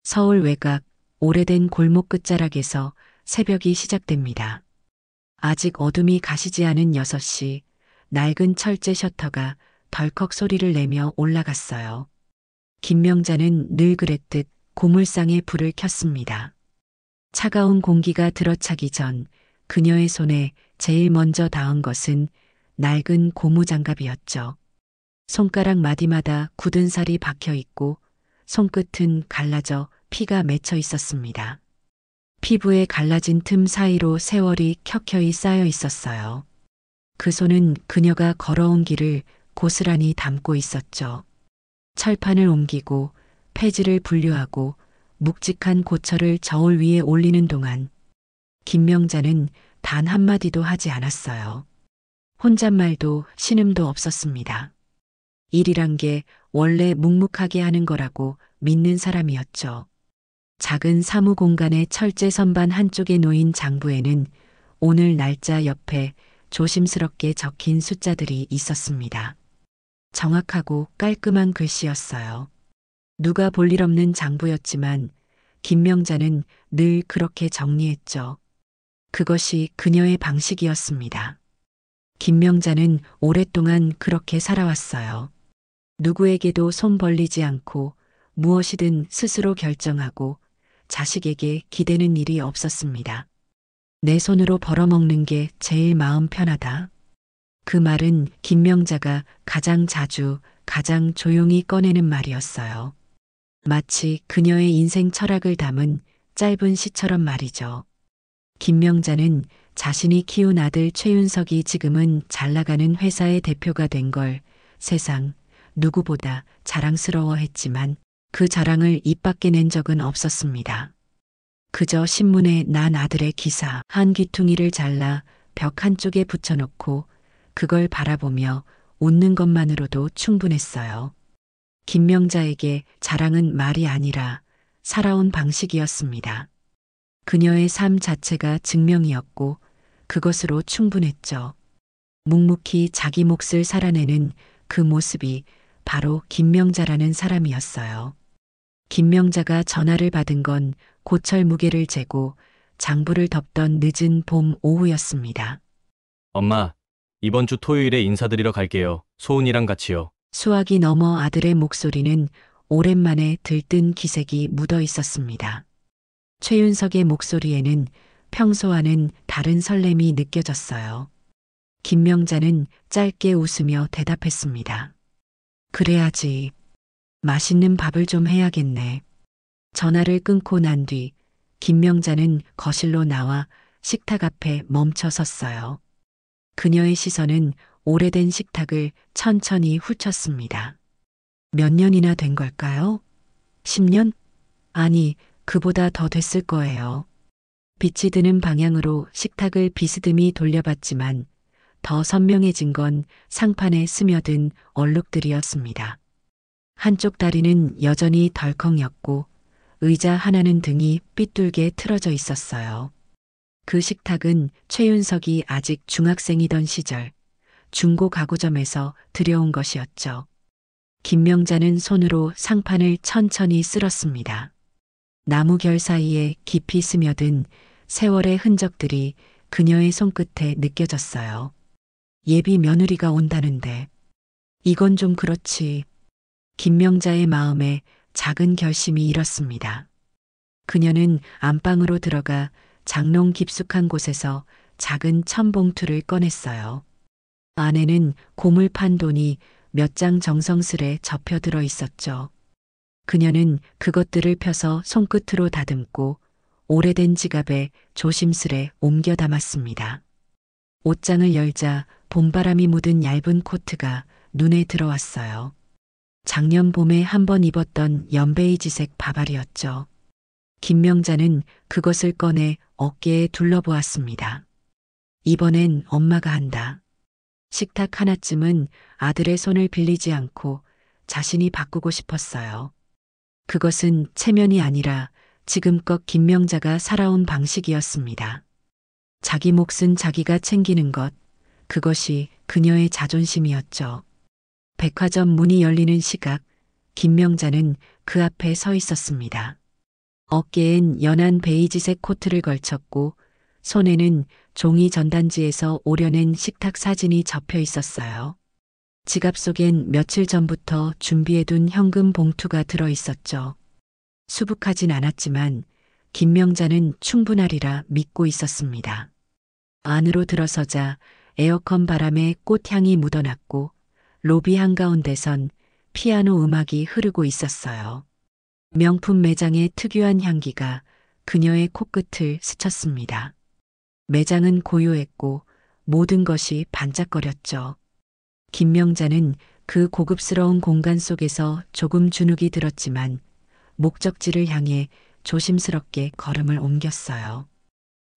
서울 외곽 오래된 골목 끝자락에서 새벽이 시작됩니다. 아직 어둠이 가시지 않은 6시, 낡은 철제 셔터가 덜컥 소리를 내며 올라갔어요. 김명자는 늘 그랬듯 고물상에 불을 켰습니다. 차가운 공기가 들어차기 전 그녀의 손에 제일 먼저 닿은 것은 낡은 고무장갑이었죠. 손가락 마디마다 굳은 살이 박혀 있고 손끝은 갈라져 피가 맺혀 있었습니다. 피부에 갈라진 틈 사이로 세월이 켜켜이 쌓여 있었어요. 그 손은 그녀가 걸어온 길을 고스란히 담고 있었죠. 철판을 옮기고 폐지를 분류하고 묵직한 고철을 저울 위에 올리는 동안 김명자는 단 한마디도 하지 않았어요. 혼잣말도 신음도 없었습니다. 일이란 게 원래 묵묵하게 하는 거라고 믿는 사람이었죠. 작은 사무 공간의 철제 선반 한쪽에 놓인 장부에는 오늘 날짜 옆에 조심스럽게 적힌 숫자들이 있었습니다. 정확하고 깔끔한 글씨였어요. 누가 볼 일 없는 장부였지만 김명자는 늘 그렇게 정리했죠. 그것이 그녀의 방식이었습니다. 김명자는 오랫동안 그렇게 살아왔어요. 누구에게도 손 벌리지 않고 무엇이든 스스로 결정하고 자식에게 기대는 일이 없었습니다. 내 손으로 벌어먹는 게 제일 마음 편하다. 그 말은 김명자가 가장 자주, 가장 조용히 꺼내는 말이었어요. 마치 그녀의 인생 철학을 담은 짧은 시처럼 말이죠. 김명자는 자신이 키운 아들 최윤석이 지금은 잘 나가는 회사의 대표가 된 걸 세상 누구보다 자랑스러워했지만 그 자랑을 입 밖에 낸 적은 없었습니다. 그저 신문에 난 아들의 기사 한 귀퉁이를 잘라 벽 한쪽에 붙여놓고 그걸 바라보며 웃는 것만으로도 충분했어요. 김명자에게 자랑은 말이 아니라 살아온 방식이었습니다. 그녀의 삶 자체가 증명이었고 그것으로 충분했죠. 묵묵히 자기 몫을 살아내는 그 모습이 바로 김명자라는 사람이었어요. 김명자가 전화를 받은 건 고철 무게를 재고 장부를 덮던 늦은 봄 오후였습니다. 엄마, 이번 주 토요일에 인사드리러 갈게요. 소은이랑 같이요. 수화기 너머 아들의 목소리는 오랜만에 들뜬 기색이 묻어 있었습니다. 최윤석의 목소리에는 평소와는 다른 설렘이 느껴졌어요. 김명자는 짧게 웃으며 대답했습니다. 그래야지. 맛있는 밥을 좀 해야겠네. 전화를 끊고 난 뒤 김명자는 거실로 나와 식탁 앞에 멈춰 섰어요. 그녀의 시선은 오래된 식탁을 천천히 훑었습니다. 몇 년이나 된 걸까요? 10년? 아니, 그보다 더 됐을 거예요. 빛이 드는 방향으로 식탁을 비스듬히 돌려봤지만 더 선명해진 건 상판에 스며든 얼룩들이었습니다. 한쪽 다리는 여전히 덜컹였고 의자 하나는 등이 삐뚤게 틀어져 있었어요. 그 식탁은 최윤석이 아직 중학생이던 시절 중고 가구점에서 들여온 것이었죠. 김명자는 손으로 상판을 천천히 쓸었습니다. 나무 결 사이에 깊이 스며든 세월의 흔적들이 그녀의 손끝에 느껴졌어요. 예비 며느리가 온다는데 이건 좀 그렇지. 김명자의 마음에 작은 결심이 일었습니다. 그녀는 안방으로 들어가 장롱 깊숙한 곳에서 작은 천봉투를 꺼냈어요. 안에는 고물 판 돈이 몇 장 정성스레 접혀 들어 있었죠. 그녀는 그것들을 펴서 손끝으로 다듬고 오래된 지갑에 조심스레 옮겨 담았습니다. 옷장을 열자 봄바람이 묻은 얇은 코트가 눈에 들어왔어요. 작년 봄에 한 번 입었던 연베이지색 바바리였죠. 김명자는 그것을 꺼내 어깨에 둘러보았습니다. 이번엔 엄마가 한다. 식탁 하나쯤은 아들의 손을 빌리지 않고 자신이 바꾸고 싶었어요. 그것은 체면이 아니라 지금껏 김명자가 살아온 방식이었습니다. 자기 몫은 자기가 챙기는 것, 그것이 그녀의 자존심이었죠. 백화점 문이 열리는 시각, 김명자는 그 앞에 서 있었습니다. 어깨엔 연한 베이지색 코트를 걸쳤고 손에는 종이 전단지에서 오려낸 식탁 사진이 접혀 있었어요. 지갑 속엔 며칠 전부터 준비해둔 현금 봉투가 들어 있었죠. 수북하진 않았지만 김명자는 충분하리라 믿고 있었습니다. 안으로 들어서자 에어컨 바람에 꽃향이 묻어났고 로비 한가운데선 피아노 음악이 흐르고 있었어요. 명품 매장의 특유한 향기가 그녀의 코끝을 스쳤습니다. 매장은 고요했고 모든 것이 반짝거렸죠. 김명자는 그 고급스러운 공간 속에서 조금 주눅이 들었지만 목적지를 향해 조심스럽게 걸음을 옮겼어요.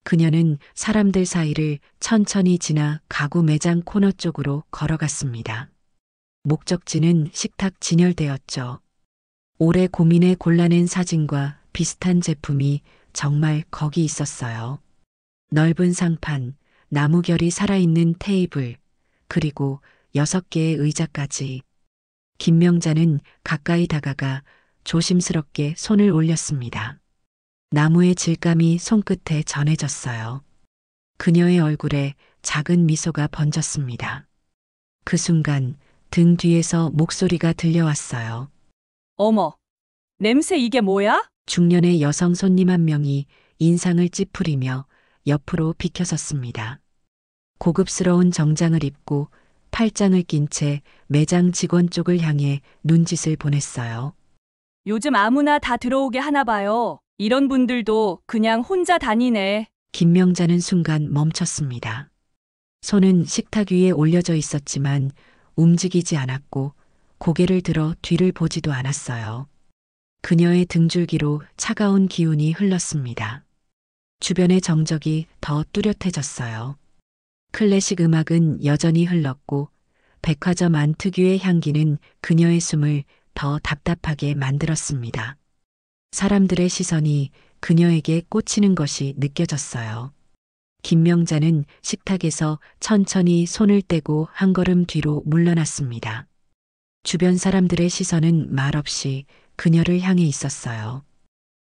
그녀는 사람들 사이를 천천히 지나 가구 매장 코너 쪽으로 걸어갔습니다. 목적지는 식탁 진열대였죠. 오래 고민해 골라낸 사진과 비슷한 제품이 정말 거기 있었어요. 넓은 상판, 나무결이 살아있는 테이블, 그리고 6개의 의자까지. 김명자는 가까이 다가가 조심스럽게 손을 올렸습니다. 나무의 질감이 손끝에 전해졌어요. 그녀의 얼굴에 작은 미소가 번졌습니다. 그 순간 등 뒤에서 목소리가 들려왔어요. 어머, 냄새 이게 뭐야? 중년의 여성 손님 한 명이 인상을 찌푸리며 옆으로 비켜섰습니다. 고급스러운 정장을 입고 팔짱을 낀 채 매장 직원 쪽을 향해 눈짓을 보냈어요. 요즘 아무나 다 들어오게 하나 봐요. 이런 분들도 그냥 혼자 다니네. 김명자는 순간 멈췄습니다. 손은 식탁 위에 올려져 있었지만 움직이지 않았고 고개를 들어 뒤를 보지도 않았어요. 그녀의 등줄기로 차가운 기운이 흘렀습니다. 주변의 정적이 더 뚜렷해졌어요. 클래식 음악은 여전히 흘렀고 백화점 안 특유의 향기는 그녀의 숨을 더 답답하게 만들었습니다. 사람들의 시선이 그녀에게 꽂히는 것이 느껴졌어요. 김명자는 식탁에서 천천히 손을 떼고 한 걸음 뒤로 물러났습니다. 주변 사람들의 시선은 말없이 그녀를 향해 있었어요.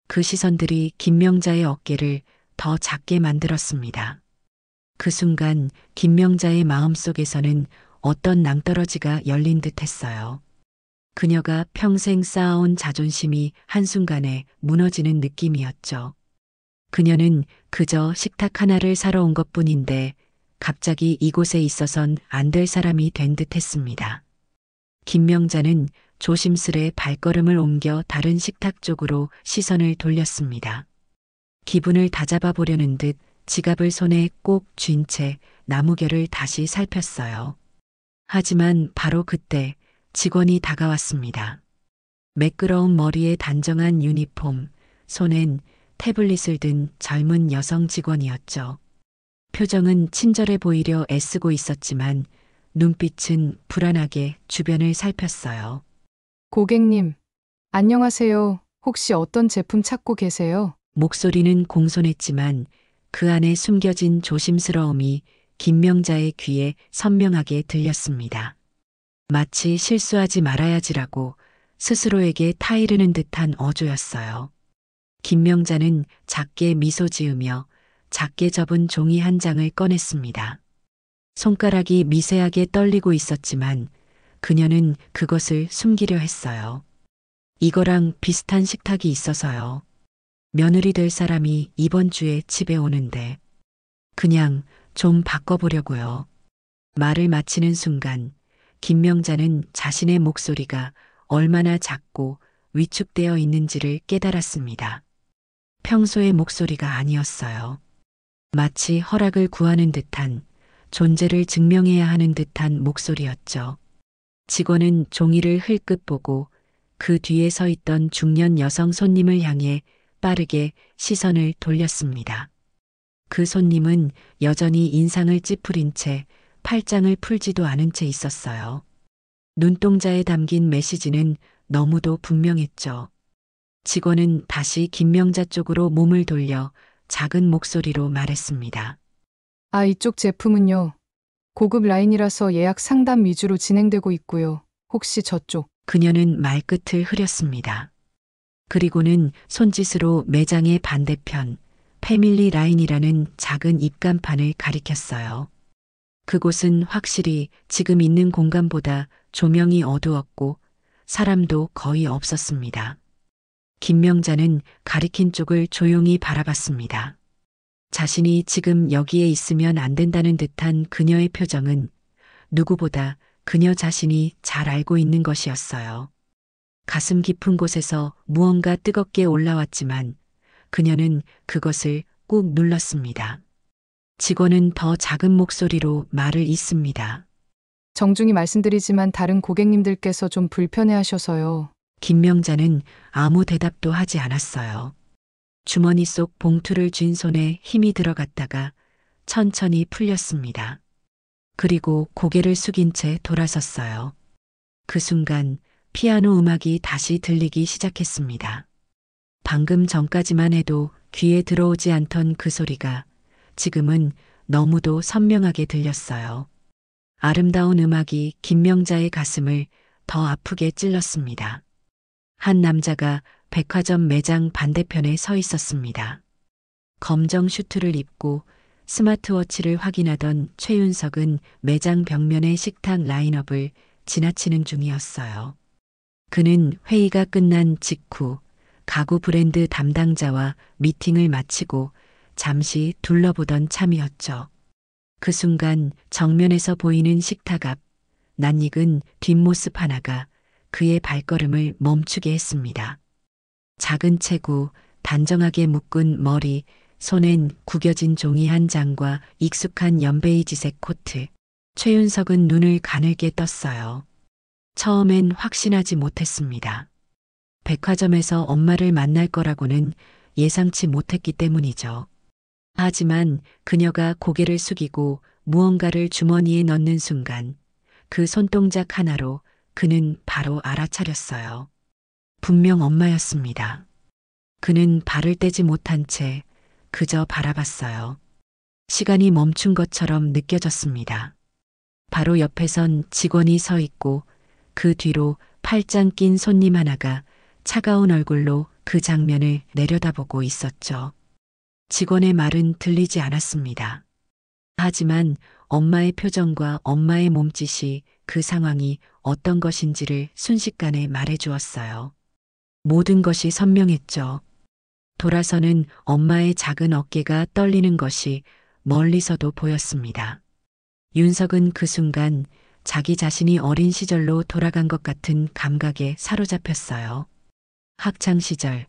그 시선들이 김명자의 어깨를 더 작게 만들었습니다. 그 순간 김명자의 마음속에서는 어떤 낭떠러지가 열린 듯 했어요. 그녀가 평생 쌓아온 자존심이 한순간에 무너지는 느낌이었죠. 그녀는 그저 식탁 하나를 사러 온 것뿐인데 갑자기 이곳에 있어선 안 될 사람이 된 듯 했습니다. 김명자는 조심스레 발걸음을 옮겨 다른 식탁 쪽으로 시선을 돌렸습니다. 기분을 다잡아 보려는 듯 지갑을 손에 꼭 쥔 채 나무결을 다시 살폈어요. 하지만 바로 그때 직원이 다가왔습니다. 매끄러운 머리에 단정한 유니폼, 손엔 태블릿을 든 젊은 여성 직원이었죠. 표정은 친절해 보이려 애쓰고 있었지만 눈빛은 불안하게 주변을 살폈어요. 고객님, 안녕하세요. 혹시 어떤 제품 찾고 계세요? 목소리는 공손했지만 그 안에 숨겨진 조심스러움이 김명자의 귀에 선명하게 들렸습니다. 마치 실수하지 말아야지라고 스스로에게 타이르는 듯한 어조였어요. 김명자는 작게 미소 지으며 작게 접은 종이 한 장을 꺼냈습니다. 손가락이 미세하게 떨리고 있었지만 그녀는 그것을 숨기려 했어요. 이거랑 비슷한 식탁이 있어서요. 며느리 될 사람이 이번 주에 집에 오는데 그냥 좀 바꿔보려고요. 말을 마치는 순간 김명자는 자신의 목소리가 얼마나 작고 위축되어 있는지를 깨달았습니다. 평소의 목소리가 아니었어요. 마치 허락을 구하는 듯한, 존재를 증명해야 하는 듯한 목소리였죠. 직원은 종이를 흘끗 보고 그 뒤에 서 있던 중년 여성 손님을 향해 빠르게 시선을 돌렸습니다. 그 손님은 여전히 인상을 찌푸린 채 팔짱을 풀지도 않은 채 있었어요. 눈동자에 담긴 메시지는 너무도 분명했죠. 직원은 다시 김명자 쪽으로 몸을 돌려 작은 목소리로 말했습니다. 아, 이쪽 제품은요. 고급 라인이라서 예약 상담 위주로 진행되고 있고요. 혹시 저쪽 그녀는 말끝을 흐렸습니다. 그리고는 손짓으로 매장의 반대편 패밀리 라인이라는 작은 입간판을 가리켰어요. 그곳은 확실히 지금 있는 공간보다 조명이 어두웠고 사람도 거의 없었습니다. 김명자는 가리킨 쪽을 조용히 바라봤습니다. 자신이 지금 여기에 있으면 안 된다는 듯한 그녀의 표정은 누구보다 그녀 자신이 잘 알고 있는 것이었어요. 가슴 깊은 곳에서 무언가 뜨겁게 올라왔지만 그녀는 그것을 꾹 눌렀습니다. 직원은 더 작은 목소리로 말을 잇습니다. 정중히 말씀드리지만 다른 고객님들께서 좀 불편해하셔서요. 김명자는 아무 대답도 하지 않았어요. 주머니 속 봉투를 쥔 손에 힘이 들어갔다가 천천히 풀렸습니다. 그리고 고개를 숙인 채 돌아섰어요. 그 순간 피아노 음악이 다시 들리기 시작했습니다. 방금 전까지만 해도 귀에 들어오지 않던 그 소리가 지금은 너무도 선명하게 들렸어요. 아름다운 음악이 김명자의 가슴을 더 아프게 찔렀습니다. 한 남자가 백화점 매장 반대편에 서 있었습니다. 검정 슈트를 입고 스마트워치를 확인하던 최윤석은 매장 벽면의 식탁 라인업을 지나치는 중이었어요. 그는 회의가 끝난 직후 가구 브랜드 담당자와 미팅을 마치고 잠시 둘러보던 참이었죠. 그 순간 정면에서 보이는 식탁 앞 낯익은 뒷모습 하나가 그의 발걸음을 멈추게 했습니다. 작은 체구, 단정하게 묶은 머리, 손엔 구겨진 종이 한 장과 익숙한 연베이지색 코트. 최윤석은 눈을 가늘게 떴어요. 처음엔 확신하지 못했습니다. 백화점에서 엄마를 만날 거라고는 예상치 못했기 때문이죠. 하지만 그녀가 고개를 숙이고 무언가를 주머니에 넣는 순간 그 손동작 하나로 그는 바로 알아차렸어요. 분명 엄마였습니다. 그는 발을 떼지 못한 채 그저 바라봤어요. 시간이 멈춘 것처럼 느껴졌습니다. 바로 옆에선 직원이 서 있고 그 뒤로 팔짱 낀 손님 하나가 차가운 얼굴로 그 장면을 내려다보고 있었죠. 직원의 말은 들리지 않았습니다. 하지만 엄마의 표정과 엄마의 몸짓이 그 상황이 어떤 것인지를 순식간에 말해주었어요. 모든 것이 선명했죠. 돌아서는 엄마의 작은 어깨가 떨리는 것이 멀리서도 보였습니다. 윤석은 그 순간 자기 자신이 어린 시절로 돌아간 것 같은 감각에 사로잡혔어요. 학창 시절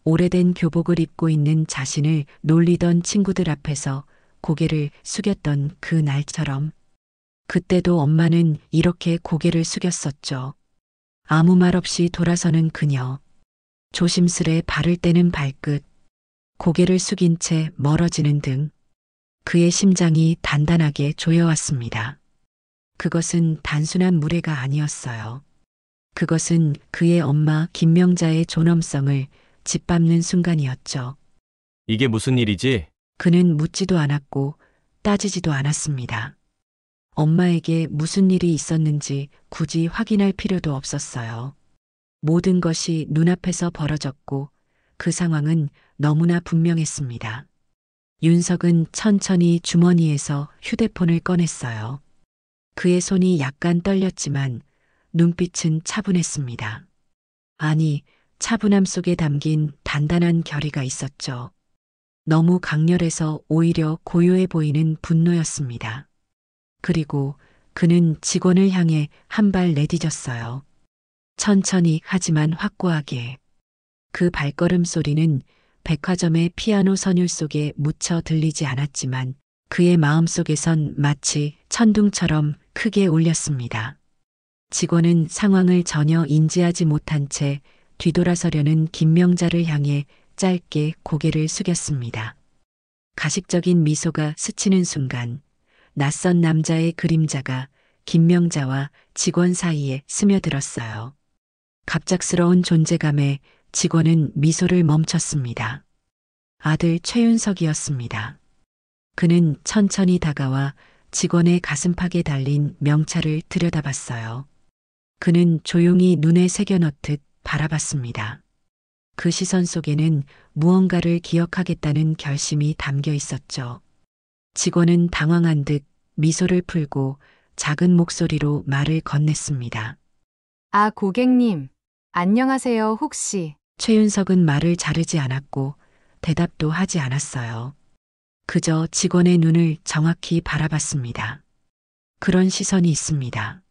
오래된 교복을 입고 있는 자신을 놀리던 친구들 앞에서 고개를 숙였던 그 날처럼 그때도 엄마는 이렇게 고개를 숙였었죠. 아무 말 없이 돌아서는 그녀. 조심스레 발을 떼는 발끝. 고개를 숙인 채 멀어지는 등 그의 심장이 단단하게 조여왔습니다. 그것은 단순한 무례가 아니었어요. 그것은 그의 엄마 김명자의 존엄성을 짓밟는 순간이었죠. 이게 무슨 일이지? 그는 묻지도 않았고 따지지도 않았습니다. 엄마에게 무슨 일이 있었는지 굳이 확인할 필요도 없었어요. 모든 것이 눈앞에서 벌어졌고 그 상황은 너무나 분명했습니다. 윤석은 천천히 주머니에서 휴대폰을 꺼냈어요. 그의 손이 약간 떨렸지만 눈빛은 차분했습니다. 아니, 차분함 속에 담긴 단단한 결의가 있었죠. 너무 강렬해서 오히려 고요해 보이는 분노였습니다. 그리고 그는 직원을 향해 한 발 내디뎠어요. 천천히 하지만 확고하게. 그 발걸음 소리는 백화점의 피아노 선율 속에 묻혀 들리지 않았지만 그의 마음속에선 마치 천둥처럼 크게 울렸습니다. 직원은 상황을 전혀 인지하지 못한 채 뒤돌아서려는 김명자를 향해 짧게 고개를 숙였습니다. 가식적인 미소가 스치는 순간 낯선 남자의 그림자가 김명자와 직원 사이에 스며들었어요. 갑작스러운 존재감에 직원은 미소를 멈췄습니다. 아들 최윤석이었습니다. 그는 천천히 다가와 직원의 가슴팍에 달린 명찰을 들여다봤어요. 그는 조용히 눈에 새겨넣듯 바라봤습니다. 그 시선 속에는 무언가를 기억하겠다는 결심이 담겨 있었죠. 직원은 당황한 듯 미소를 풀고 작은 목소리로 말을 건넸습니다. 아, 고객님. 안녕하세요, 혹시. 최윤석은 말을 자르지 않았고 대답도 하지 않았어요. 그저 직원의 눈을 정확히 바라봤습니다. 그런 시선이 있습니다.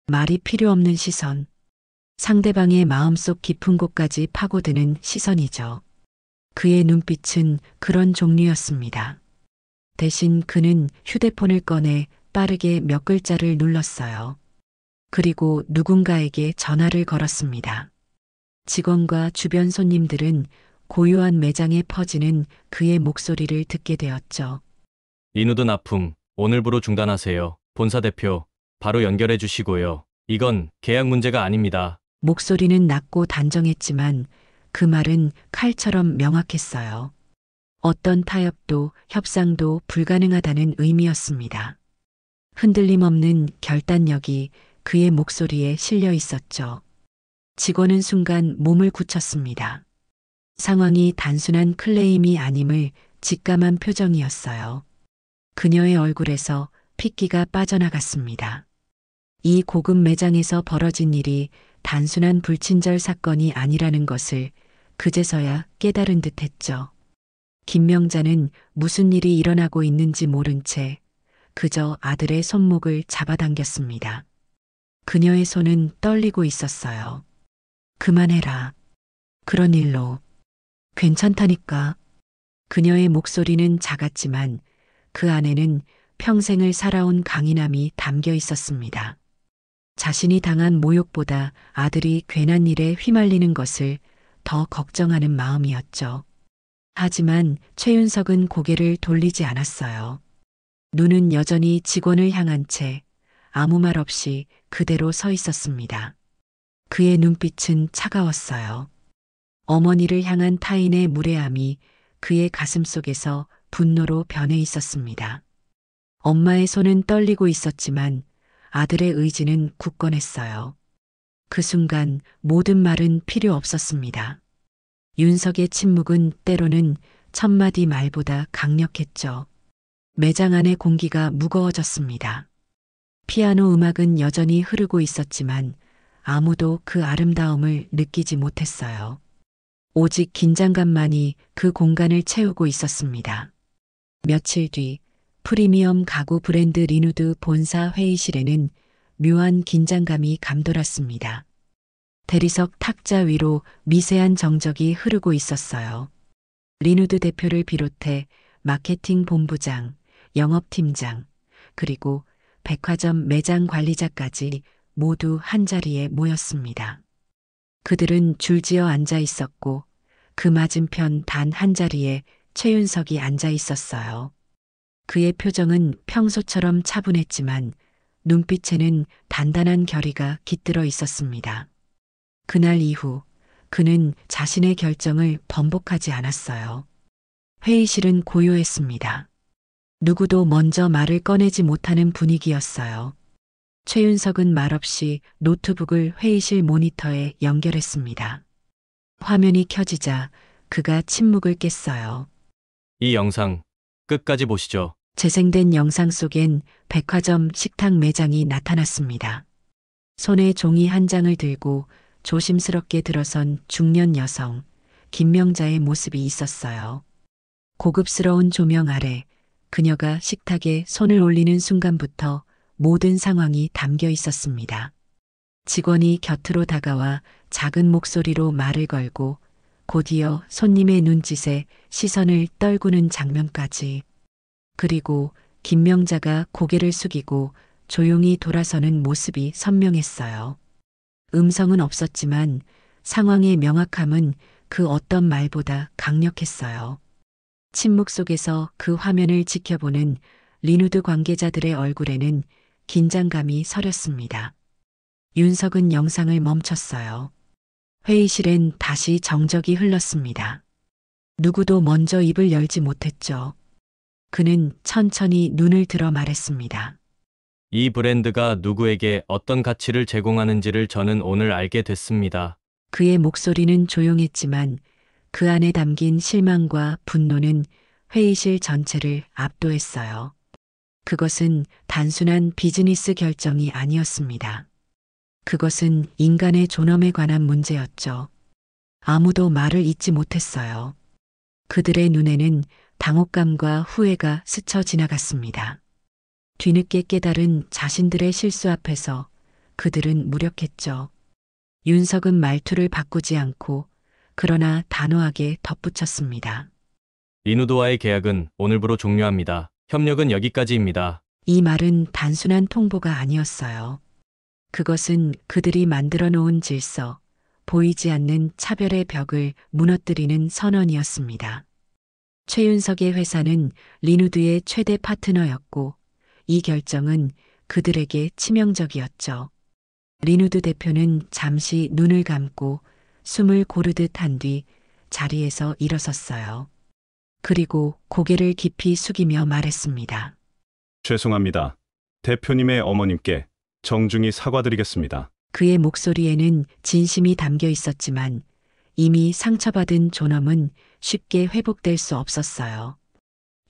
말이 필요 없는 시선. 상대방의 마음속 깊은 곳까지 파고드는 시선이죠. 그의 눈빛은 그런 종류였습니다. 대신 그는 휴대폰을 꺼내 빠르게 몇 글자를 눌렀어요. 그리고 누군가에게 전화를 걸었습니다. 직원과 주변 손님들은 고요한 매장에 퍼지는 그의 목소리를 듣게 되었죠. 리누드 납품, 오늘부로 중단하세요. 본사 대표, 바로 연결해 주시고요. 이건 계약 문제가 아닙니다. 목소리는 낮고 단정했지만 그 말은 칼처럼 명확했어요. 어떤 타협도 협상도 불가능하다는 의미였습니다. 흔들림 없는 결단력이 그의 목소리에 실려 있었죠. 직원은 순간 몸을 굳혔습니다. 상황이 단순한 클레임이 아님을 직감한 표정이었어요. 그녀의 얼굴에서 핏기가 빠져나갔습니다. 이 고급 매장에서 벌어진 일이 단순한 불친절 사건이 아니라는 것을 그제서야 깨달은 듯 했죠. 김명자는 무슨 일이 일어나고 있는지 모른 채 그저 아들의 손목을 잡아당겼습니다. 그녀의 손은 떨리고 있었어요. 그만해라. 그런 일로. 괜찮다니까. 그녀의 목소리는 작았지만 그 안에는 평생을 살아온 강인함이 담겨 있었습니다. 자신이 당한 모욕보다 아들이 괜한 일에 휘말리는 것을 더 걱정하는 마음이었죠. 하지만 최윤석은 고개를 돌리지 않았어요. 눈은 여전히 직원을 향한 채 아무 말 없이 그대로 서 있었습니다. 그의 눈빛은 차가웠어요. 어머니를 향한 타인의 무례함이 그의 가슴 속에서 분노로 변해 있었습니다. 엄마의 손은 떨리고 있었지만 아들의 의지는 굳건했어요. 그 순간 모든 말은 필요 없었습니다. 윤석의 침묵은 때로는 천마디 말보다 강력했죠. 매장 안의 공기가 무거워졌습니다. 피아노 음악은 여전히 흐르고 있었지만 아무도 그 아름다움을 느끼지 못했어요. 오직 긴장감만이 그 공간을 채우고 있었습니다. 며칠 뒤 프리미엄 가구 브랜드 리누드 본사 회의실에는 묘한 긴장감이 감돌았습니다. 대리석 탁자 위로 미세한 정적이 흐르고 있었어요. 리누드 대표를 비롯해 마케팅 본부장, 영업팀장, 그리고 백화점 매장 관리자까지 모두 한자리에 모였습니다. 그들은 줄지어 앉아 있었고 그 맞은편 단 한자리에 최윤석이 앉아 있었어요. 그의 표정은 평소처럼 차분했지만 눈빛에는 단단한 결의가 깃들어 있었습니다. 그날 이후 그는 자신의 결정을 번복하지 않았어요. 회의실은 고요했습니다. 누구도 먼저 말을 꺼내지 못하는 분위기였어요. 최윤석은 말없이 노트북을 회의실 모니터에 연결했습니다. 화면이 켜지자 그가 침묵을 깼어요. 이 영상 끝까지 보시죠. 재생된 영상 속엔 백화점 식탁 매장이 나타났습니다. 손에 종이 한 장을 들고 조심스럽게 들어선 중년 여성, 김명자의 모습이 있었어요. 고급스러운 조명 아래 그녀가 식탁에 손을 올리는 순간부터 모든 상황이 담겨 있었습니다. 직원이 곁으로 다가와 작은 목소리로 말을 걸고 곧이어 손님의 눈짓에 시선을 떨구는 장면까지. 그리고 김명자가 고개를 숙이고 조용히 돌아서는 모습이 선명했어요. 음성은 없었지만 상황의 명확함은 그 어떤 말보다 강력했어요. 침묵 속에서 그 화면을 지켜보는 리누드 관계자들의 얼굴에는 긴장감이 서렸습니다. 윤석은 영상을 멈췄어요. 회의실엔 다시 정적이 흘렀습니다. 누구도 먼저 입을 열지 못했죠. 그는 천천히 눈을 들어 말했습니다. 이 브랜드가 누구에게 어떤 가치를 제공하는지를 저는 오늘 알게 됐습니다. 그의 목소리는 조용했지만 그 안에 담긴 실망과 분노는 회의실 전체를 압도했어요. 그것은 단순한 비즈니스 결정이 아니었습니다. 그것은 인간의 존엄에 관한 문제였죠. 아무도 말을 잇지 못했어요. 그들의 눈에는 당혹감과 후회가 스쳐 지나갔습니다. 뒤늦게 깨달은 자신들의 실수 앞에서 그들은 무력했죠. 윤석은 말투를 바꾸지 않고 그러나 단호하게 덧붙였습니다. 리누드와의 계약은 오늘부로 종료합니다. 협력은 여기까지입니다. 이 말은 단순한 통보가 아니었어요. 그것은 그들이 만들어 놓은 질서, 보이지 않는 차별의 벽을 무너뜨리는 선언이었습니다. 최윤석의 회사는 리누드의 최대 파트너였고 이 결정은 그들에게 치명적이었죠. 리누드 대표는 잠시 눈을 감고 숨을 고르듯 한 뒤 자리에서 일어섰어요. 그리고 고개를 깊이 숙이며 말했습니다. 죄송합니다. 대표님의 어머님께 정중히 사과드리겠습니다. 그의 목소리에는 진심이 담겨 있었지만 이미 상처받은 존엄은 쉽게 회복될 수 없었어요.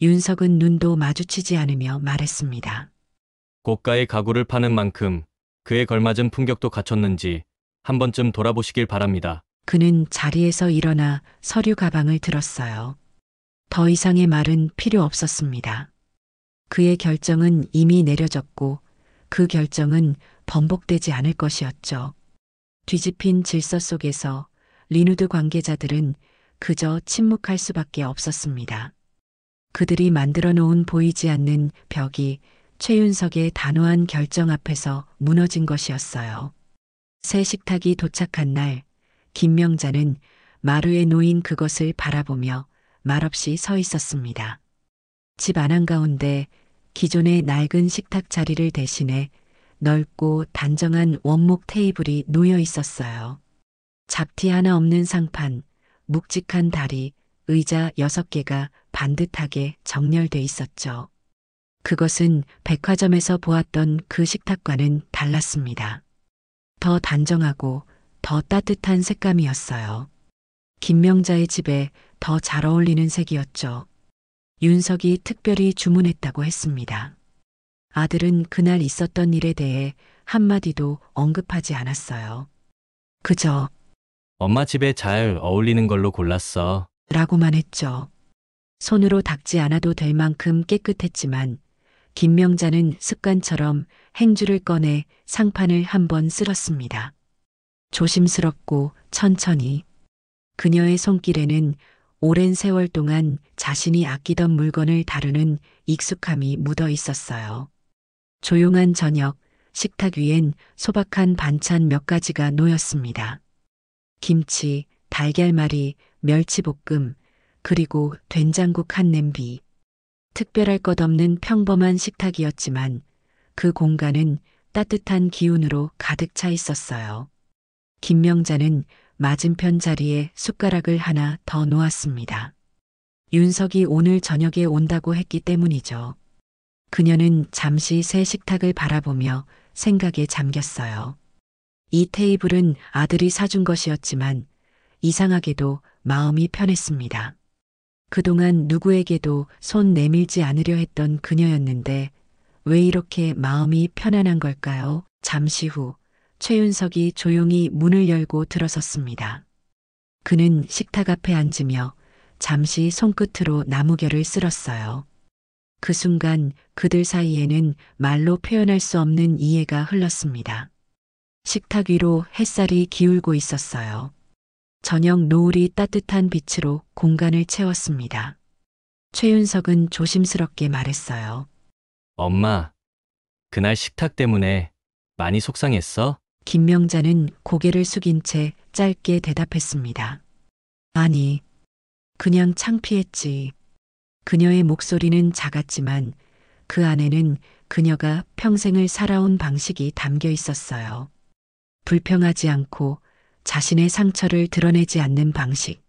윤석은 눈도 마주치지 않으며 말했습니다. 고가의 가구를 파는 만큼 그에 걸맞은 품격도 갖췄는지 한 번쯤 돌아보시길 바랍니다. 그는 자리에서 일어나 서류 가방을 들었어요. 더 이상의 말은 필요 없었습니다. 그의 결정은 이미 내려졌고 그 결정은 번복되지 않을 것이었죠. 뒤집힌 질서 속에서 리누드 관계자들은 그저 침묵할 수밖에 없었습니다. 그들이 만들어 놓은 보이지 않는 벽이 최윤석의 단호한 결정 앞에서 무너진 것이었어요. 새 식탁이 도착한 날, 김명자는 마루에 놓인 그것을 바라보며 말없이 서 있었습니다. 집 안한 가운데 기존의 낡은 식탁 자리를 대신해 넓고 단정한 원목 테이블이 놓여 있었어요. 잡티 하나 없는 상판, 묵직한 다리, 의자 6개가 반듯하게 정렬돼 있었죠. 그것은 백화점에서 보았던 그 식탁과는 달랐습니다. 더 단정하고 더 따뜻한 색감이었어요. 김명자의 집에 더 잘 어울리는 색이었죠. 윤석이 특별히 주문했다고 했습니다. 아들은 그날 있었던 일에 대해 한마디도 언급하지 않았어요. 그저 엄마 집에 잘 어울리는 걸로 골랐어. 라고만 했죠. 손으로 닦지 않아도 될 만큼 깨끗했지만 김명자는 습관처럼 행주를 꺼내 상판을 한번 쓸었습니다. 조심스럽고 천천히. 그녀의 손길에는 오랜 세월 동안 자신이 아끼던 물건을 다루는 익숙함이 묻어 있었어요. 조용한 저녁, 식탁 위엔 소박한 반찬 몇 가지가 놓였습니다. 김치, 달걀말이, 멸치볶음, 그리고 된장국 한 냄비. 특별할 것 없는 평범한 식탁이었지만 그 공간은 따뜻한 기운으로 가득 차 있었어요. 김명자는 맞은편 자리에 숟가락을 하나 더 놓았습니다. 윤석이 오늘 저녁에 온다고 했기 때문이죠. 그녀는 잠시 새 식탁을 바라보며 생각에 잠겼어요. 이 테이블은 아들이 사준 것이었지만 이상하게도 마음이 편했습니다. 그동안 누구에게도 손 내밀지 않으려 했던 그녀였는데 왜 이렇게 마음이 편안한 걸까요? 잠시 후 최윤석이 조용히 문을 열고 들어섰습니다. 그는 식탁 앞에 앉으며 잠시 손끝으로 나무결을 쓸었어요. 그 순간 그들 사이에는 말로 표현할 수 없는 이해가 흘렀습니다. 식탁 위로 햇살이 기울고 있었어요. 저녁 노을이 따뜻한 빛으로 공간을 채웠습니다. 최윤석은 조심스럽게 말했어요. 엄마, 그날 식탁 때문에 많이 속상했어? 김명자는 고개를 숙인 채 짧게 대답했습니다. 아니, 그냥 창피했지. 그녀의 목소리는 작았지만 그 안에는 그녀가 평생을 살아온 방식이 담겨 있었어요. 불평하지 않고 자신의 상처를 드러내지 않는 방식.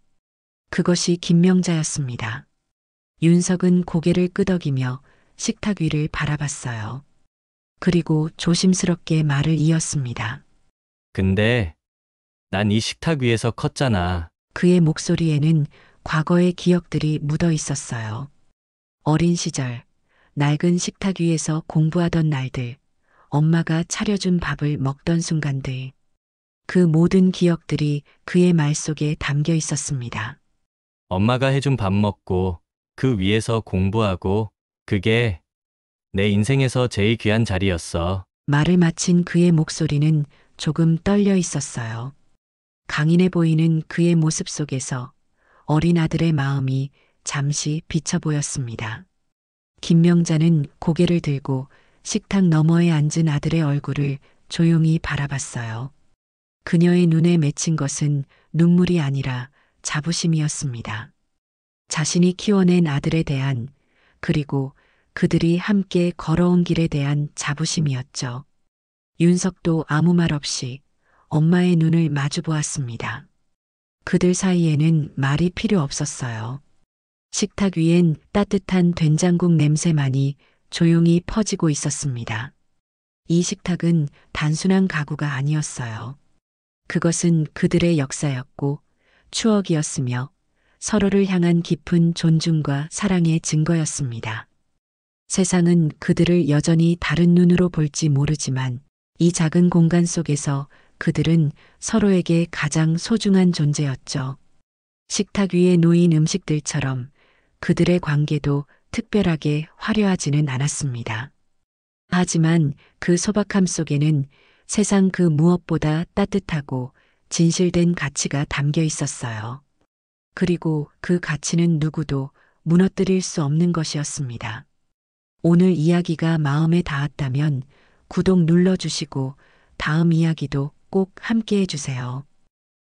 그것이 김명자였습니다. 윤석은 고개를 끄덕이며 식탁 위를 바라봤어요. 그리고 조심스럽게 말을 이었습니다. 근데 난 이 식탁 위에서 컸잖아. 그의 목소리에는 과거의 기억들이 묻어 있었어요. 어린 시절, 낡은 식탁 위에서 공부하던 날들, 엄마가 차려준 밥을 먹던 순간들. 그 모든 기억들이 그의 말 속에 담겨 있었습니다. 엄마가 해준 밥 먹고 그 위에서 공부하고 그게 내 인생에서 제일 귀한 자리였어. 말을 마친 그의 목소리는 조금 떨려 있었어요. 강인해 보이는 그의 모습 속에서 어린 아들의 마음이 잠시 비쳐 보였습니다. 김명자는 고개를 들고 식탁 너머에 앉은 아들의 얼굴을 조용히 바라봤어요. 그녀의 눈에 맺힌 것은 눈물이 아니라 자부심이었습니다. 자신이 키워낸 아들에 대한, 그리고 그들이 함께 걸어온 길에 대한 자부심이었죠. 윤석도 아무 말 없이 엄마의 눈을 마주 보았습니다. 그들 사이에는 말이 필요 없었어요. 식탁 위엔 따뜻한 된장국 냄새만이 조용히 퍼지고 있었습니다. 이 식탁은 단순한 가구가 아니었어요. 그것은 그들의 역사였고 추억이었으며 서로를 향한 깊은 존중과 사랑의 증거였습니다. 세상은 그들을 여전히 다른 눈으로 볼지 모르지만 이 작은 공간 속에서 그들은 서로에게 가장 소중한 존재였죠. 식탁 위에 놓인 음식들처럼 그들의 관계도 특별하게 화려하지는 않았습니다. 하지만 그 소박함 속에는 세상 그 무엇보다 따뜻하고 진실된 가치가 담겨 있었어요. 그리고 그 가치는 누구도 무너뜨릴 수 없는 것이었습니다. 오늘 이야기가 마음에 닿았다면 구독 눌러주시고 다음 이야기도 꼭 함께 해주세요.